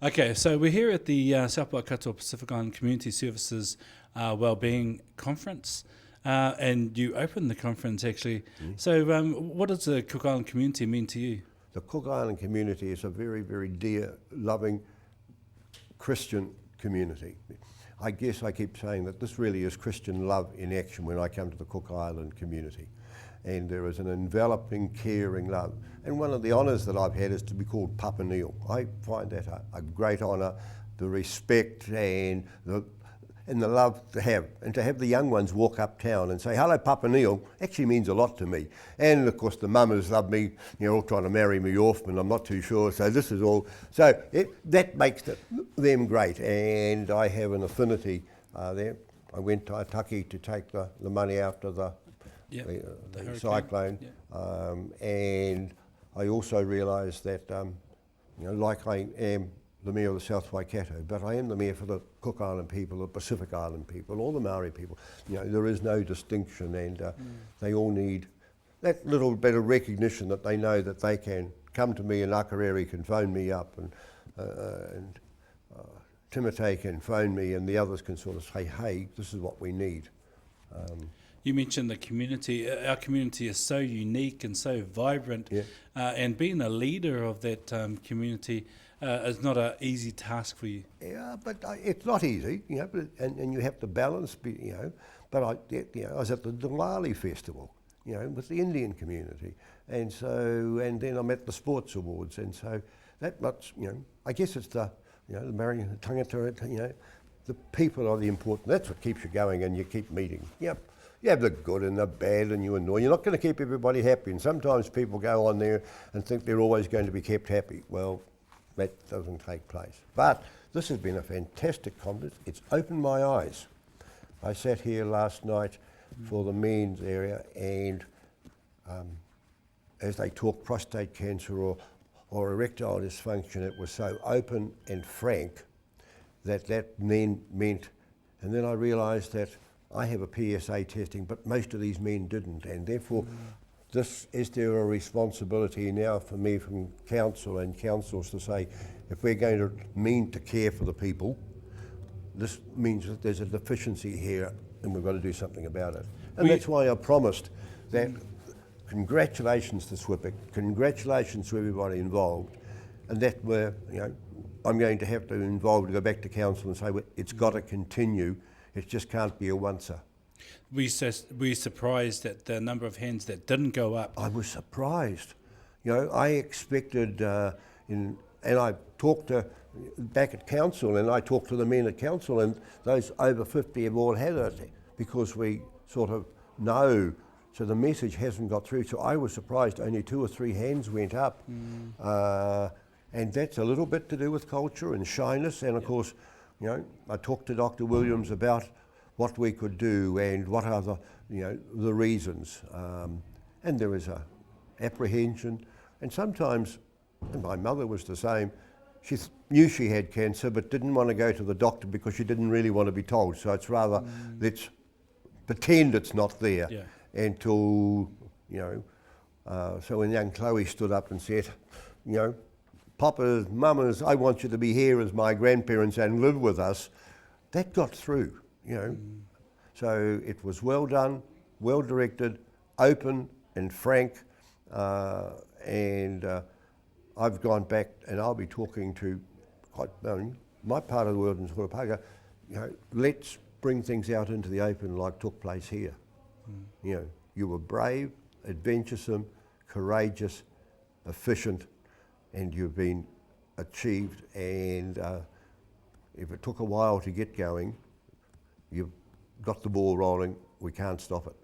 Okay, so we're here at the South Waikato Pacific Island Community Services Wellbeing Conference, and you opened the conference actually. So what does the Cook Island community mean to you? The Cook Island community is a very, very dear, loving Christian community. I guess I keep saying that this really is Christian love in action when I come to the Cook Island community. And there is an enveloping, caring love. And one of the honours that I've had is to be called Papa Neil. I find that a great honour, the respect and the love to have. And to have the young ones walk uptown and say, hello Papa Neil, actually means a lot to me. And of course the mamas love me, all trying to marry me off, and I'm not too sure, so this is all. So that makes them great, and I have an affinity there. I went to Aitaki to take the money after the cyclone, and I also realised that, like I am the Mayor of the South Waikato, but I am the Mayor for the Cook Island people, the Pacific Island people, all the Maori people. There is no distinction, and they all need that little bit of recognition that they know that they can come to me, and Akerere can phone me up, and Timotei can phone me, and the others can sort of say, hey, this is what we need. You mentioned the community. Our community is so unique and so vibrant, and being a leader of that community is not an easy task for you. Yeah, but it's not easy, and you have to balance, But I was at the Diwali festival, with the Indian community, and then I'm at the sports awards, and so that much, I guess it's the marrying the tangata, the people are the important. That's what keeps you going, and you keep meeting. Yep. You have the good and the bad, and you annoy. You're not going to keep everybody happy, and sometimes people go on there and think they're always going to be kept happy. Well, that doesn't take place. But this has been a fantastic conference. It's opened my eyes. I sat here last night for the men's area, and as they talked prostate cancer or erectile dysfunction, it was so open and frank that then meant, and then I realised that I have a PSA testing, but most of these men didn't, and therefore is there a responsibility now for me from council and councils to say, if we're going to mean to care for the people, this means that there's a deficiency here and we've got to do something about it. And that's why I promised that congratulations to SWPICS, congratulations to everybody involved, and that I'm going to have to involve to go back to council and say, well, it's got to continue. It just can't be a once-er. Were you surprised at the number of hands that didn't go up? I was surprised. I expected, and I talked back at council, and I talked to the men at council, and those over 50 have all had it because we sort of know. So the message hasn't got through. So I was surprised only 2 or 3 hands went up. And that's a little bit to do with culture and shyness, and of course, I talked to Dr. Williams about what we could do and what are the reasons. And there is a apprehension, and sometimes, and my mother was the same, she knew she had cancer but didn't want to go to the doctor because she didn't really want to be told. So it's rather, let's pretend it's not there until, so when young Chloe stood up and said, Papas, mamas, I want you to be here as my grandparents and live with us, that got through, So it was well done, well directed, open and frank, and I've gone back and I'll be talking to my part of the world in Skorapaka, let's bring things out into the open like took place here. You were brave, adventuresome, courageous, efficient, and you've been achieved, and if it took a while to get going, you've got the ball rolling, we can't stop it.